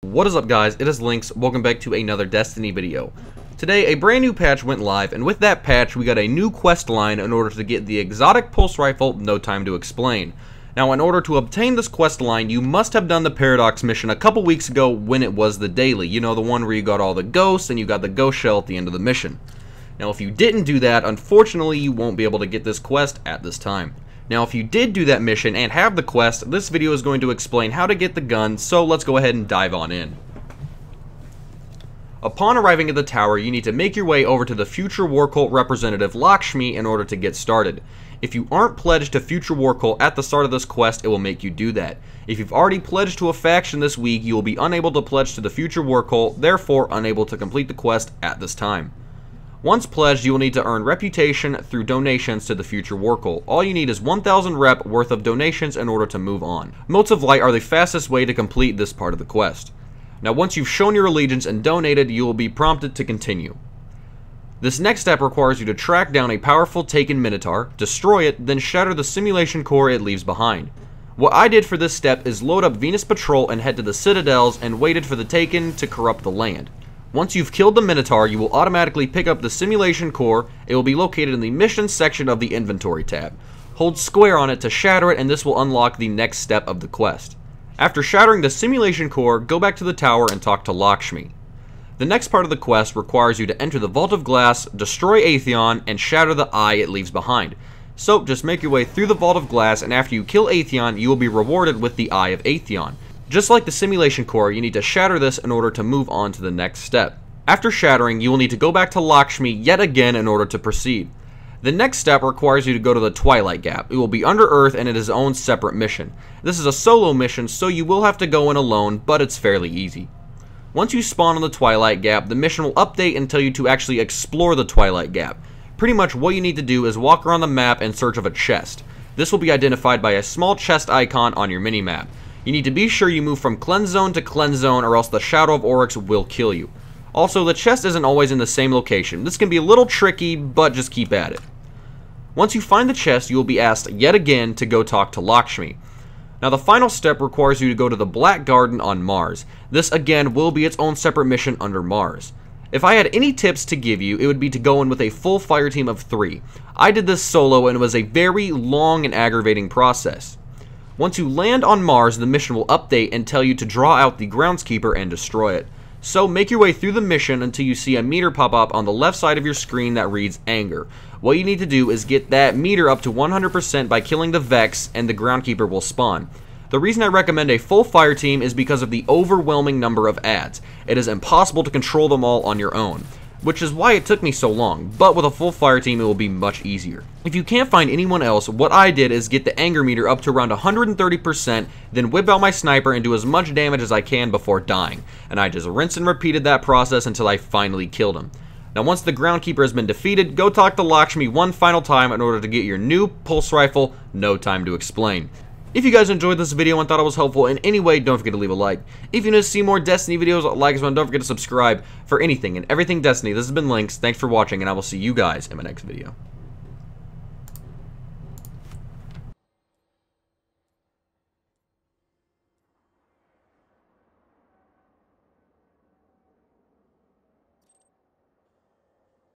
What is up, guys? It is Lynx. Welcome back to another Destiny video. Today, a brand new patch went live, and with that patch, we got a new quest line in order to get the exotic pulse rifle, No Time to Explain. Now, in order to obtain this quest line, you must have done the Paradox mission a couple weeks ago when it was the daily. You know, the one where you got all the ghosts and you got the ghost shell at the end of the mission. Now, if you didn't do that, unfortunately, you won't be able to get this quest at this time. Now, if you did do that mission and have the quest, this video is going to explain how to get the gun, so let's go ahead and dive on in. Upon arriving at the tower, you need to make your way over to the future War Cult representative Lakshmi in order to get started. If you aren't pledged to future War Cult at the start of this quest, it will make you do that. If you've already pledged to a faction this week, you will be unable to pledge to the future War Cult, therefore unable to complete the quest at this time. Once pledged, you will need to earn reputation through donations to the future War Cult. All you need is 1,000 rep worth of donations in order to move on. Motes of Light are the fastest way to complete this part of the quest. Now, once you've shown your allegiance and donated, you will be prompted to continue. This next step requires you to track down a powerful Taken Minotaur, destroy it, then shatter the simulation core it leaves behind. What I did for this step is load up Venus Patrol and head to the Citadels and waited for the Taken to corrupt the land. Once you've killed the Minotaur, you will automatically pick up the simulation core. It will be located in the missions section of the inventory tab. Hold square on it to shatter it, and this will unlock the next step of the quest. After shattering the simulation core, go back to the tower and talk to Lakshmi. The next part of the quest requires you to enter the Vault of Glass, destroy Theon, and shatter the eye it leaves behind. So just make your way through the Vault of Glass, and after you kill Theon, you will be rewarded with the Eye of Theon. Just like the simulation core, you need to shatter this in order to move on to the next step. After shattering, you will need to go back to Lakshmi yet again in order to proceed. The next step requires you to go to the Twilight Gap. It will be under Earth and it is its own separate mission. This is a solo mission, so you will have to go in alone, but it's fairly easy. Once you spawn on the Twilight Gap, the mission will update and tell you to actually explore the Twilight Gap. Pretty much what you need to do is walk around the map in search of a chest. This will be identified by a small chest icon on your minimap. You need to be sure you move from cleanse zone to cleanse zone, or else the Shadow of Oryx will kill you. Also, the chest isn't always in the same location. This can be a little tricky, but just keep at it. Once you find the chest, you will be asked yet again to go talk to Lakshmi. Now, the final step requires you to go to the Black Garden on Mars. This again will be its own separate mission under Mars. If I had any tips to give you, it would be to go in with a full fire team of 3. I did this solo and it was a very long and aggravating process. Once you land on Mars, the mission will update and tell you to draw out the groundskeeper and destroy it. So make your way through the mission until you see a meter pop up on the left side of your screen that reads Anger. What you need to do is get that meter up to 100% by killing the Vex, and the groundkeeper will spawn. The reason I recommend a full fire team is because of the overwhelming number of adds. It is impossible to control them all on your own, which is why it took me so long, but with a full fire team it will be much easier. If you can't find anyone else, what I did is get the anger meter up to around 130%, then whip out my sniper and do as much damage as I can before dying, and I just rinsed and repeated that process until I finally killed him. Now, once the groundkeeper has been defeated, go talk to Lakshmi one final time in order to get your new pulse rifle, No Time to Explain. If you guys enjoyed this video and thought it was helpful in any way, don't forget to leave a like. If you want to see more Destiny videos like this one, don't forget to subscribe for anything and everything Destiny. This has been Lynx. Thanks for watching, and I will see you guys in my next video.